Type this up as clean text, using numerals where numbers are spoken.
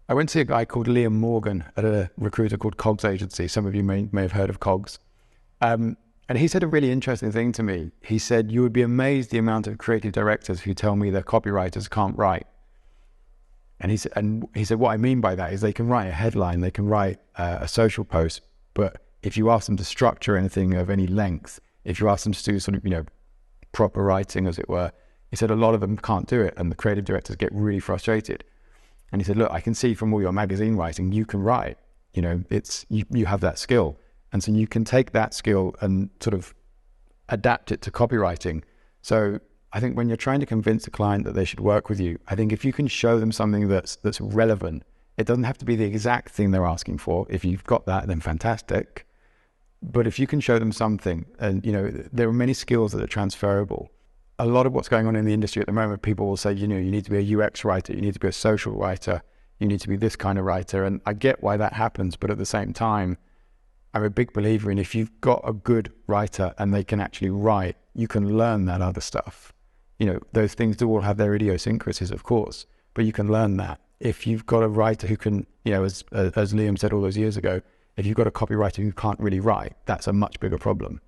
I went to see a guy called Liam Morgan at a recruiter called Cogs Agency. Some of you may have heard of Cogs. And he said a really interesting thing to me. He said, you would be amazed the amount of creative directors who tell me their copywriters can't write. And he said, what I mean by that is they can write a headline, they can write a social post, but if you ask them to structure anything of any length, if you ask them to do sort of, proper writing, as it were, he said a lot of them can't do it, and the creative directors get really frustrated. And he said, look, I can see from all your magazine writing, you can write, you have that skill. And so you can take that skill and sort of adapt it to copywriting. So I think when you're trying to convince a client that they should work with you, I think if you can show them something that's relevant, it doesn't have to be the exact thing they're asking for. If you've got that, then fantastic. But if you can show them something, and there are many skills that are transferable. A lot of what's going on in the industry at the moment, people will say, you need to be a UX writer, you need to be a social writer, you need to be this kind of writer. And I get why that happens, but at the same time, I'm a big believer in if you've got a good writer and they can actually write, you can learn that other stuff. Those things do all have their idiosyncrasies, of course, but you can learn that. If you've got a writer who can, as Liam said all those years ago, if you've got a copywriter who can't really write, that's a much bigger problem.